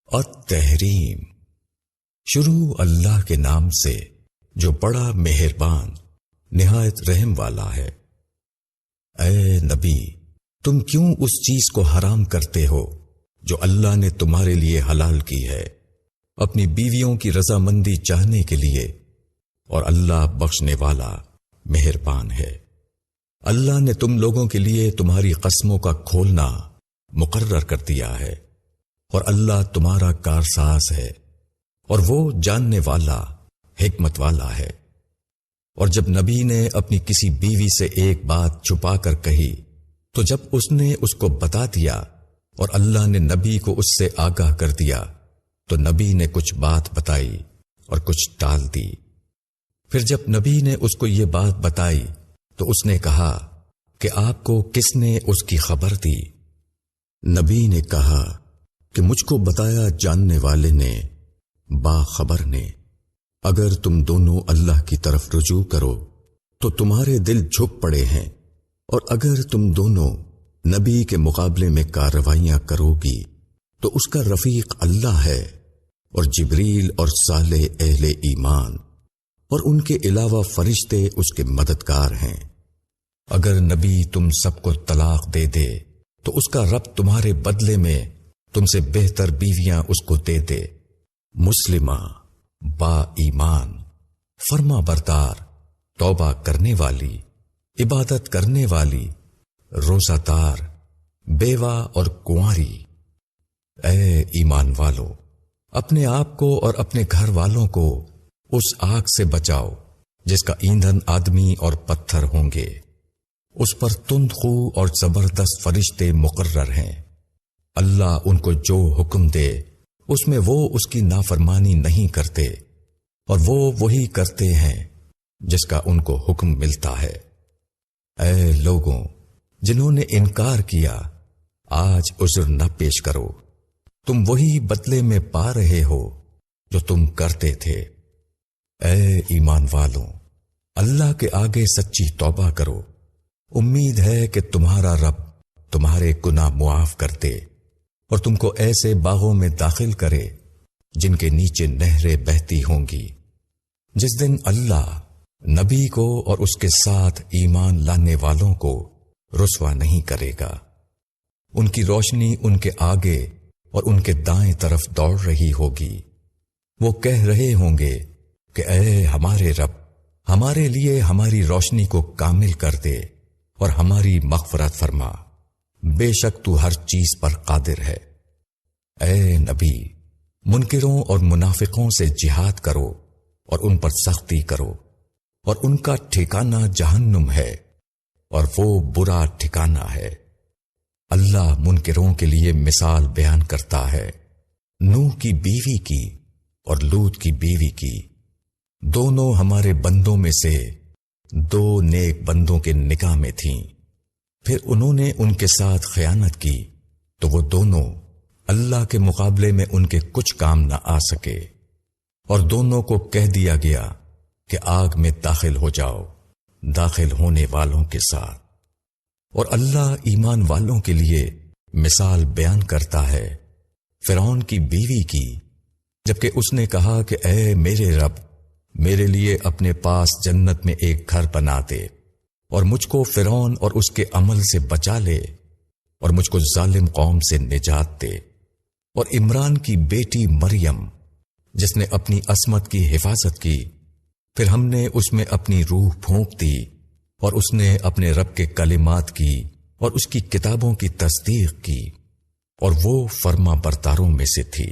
التحریم، شروع اللہ کے نام سے جو بڑا مہربان نہایت رحم والا ہے۔ اے نبی، تم کیوں اس چیز کو حرام کرتے ہو جو اللہ نے تمہارے لیے حلال کی ہے، اپنی بیویوں کی رضامندی چاہنے کے لیے، اور اللہ بخشنے والا مہربان ہے۔ اللہ نے تم لوگوں کے لیے تمہاری قسموں کا کھولنا مقرر کر دیا ہے، اور اللہ تمہارا کارساز ہے، اور وہ جاننے والا حکمت والا ہے۔ اور جب نبی نے اپنی کسی بیوی سے ایک بات چھپا کر کہی تو جب اس نے اس کو بتا دیا اور اللہ نے نبی کو اس سے آگاہ کر دیا تو نبی نے کچھ بات بتائی اور کچھ ٹال دی۔ پھر جب نبی نے اس کو یہ بات بتائی تو اس نے کہا کہ آپ کو کس نے اس کی خبر دی؟ نبی نے کہا کہ مجھ کو بتایا جاننے والے نے، باخبر نے۔ اگر تم دونوں اللہ کی طرف رجوع کرو تو تمہارے دل جھک پڑے ہیں، اور اگر تم دونوں نبی کے مقابلے میں کارروائیاں کرو گی تو اس کا رفیق اللہ ہے، اور جبریل اور صالح اہل ایمان اور ان کے علاوہ فرشتے اس کے مددگار ہیں۔ اگر نبی تم سب کو طلاق دے دے تو اس کا رب تمہارے بدلے میں تم سے بہتر بیویاں اس کو دے دے، مسلمہ، با ایمان، فرما بردار، توبہ کرنے والی، عبادت کرنے والی، روزہ دار، بیوہ اور کنواری۔ اے ایمان والو، اپنے آپ کو اور اپنے گھر والوں کو اس آگ سے بچاؤ جس کا ایندھن آدمی اور پتھر ہوں گے، اس پر تند خو اور زبردست فرشتے مقرر ہیں۔ اللہ ان کو جو حکم دے اس میں وہ اس کی نافرمانی نہیں کرتے، اور وہ وہی کرتے ہیں جس کا ان کو حکم ملتا ہے۔ اے لوگوں جنہوں نے انکار کیا، آج عذر نہ پیش کرو، تم وہی بدلے میں پا رہے ہو جو تم کرتے تھے۔ اے ایمان والوں، اللہ کے آگے سچی توبہ کرو، امید ہے کہ تمہارا رب تمہارے گناہ معاف کر دے اور تم کو ایسے باغوں میں داخل کرے جن کے نیچے نہریں بہتی ہوں گی۔ جس دن اللہ نبی کو اور اس کے ساتھ ایمان لانے والوں کو رسوا نہیں کرے گا، ان کی روشنی ان کے آگے اور ان کے دائیں طرف دوڑ رہی ہوگی۔ وہ کہہ رہے ہوں گے کہ اے ہمارے رب، ہمارے لیے ہماری روشنی کو کامل کر دے اور ہماری مغفرت فرما، بے شک تو ہر چیز پر قادر ہے۔ اے نبی، منکروں اور منافقوں سے جہاد کرو اور ان پر سختی کرو، اور ان کا ٹھکانہ جہنم ہے، اور وہ برا ٹھکانہ ہے۔ اللہ منکروں کے لیے مثال بیان کرتا ہے نوح کی بیوی کی اور لوط کی بیوی کی۔ دونوں ہمارے بندوں میں سے دو نیک بندوں کے نکاح میں تھیں، پھر انہوں نے ان کے ساتھ خیانت کی تو وہ دونوں اللہ کے مقابلے میں ان کے کچھ کام نہ آ سکے، اور دونوں کو کہہ دیا گیا کہ آگ میں داخل ہو جاؤ داخل ہونے والوں کے ساتھ۔ اور اللہ ایمان والوں کے لیے مثال بیان کرتا ہے فرعون کی بیوی کی، جبکہ اس نے کہا کہ اے میرے رب، میرے لیے اپنے پاس جنت میں ایک گھر بنا دے اور مجھ کو فرعون اور اس کے عمل سے بچا لے، اور مجھ کو ظالم قوم سے نجات دے۔ اور عمران کی بیٹی مریم جس نے اپنی عصمت کی حفاظت کی، پھر ہم نے اس میں اپنی روح پھونک دی، اور اس نے اپنے رب کے کلمات کی اور اس کی کتابوں کی تصدیق کی، اور وہ فرما برداروں میں سے تھی۔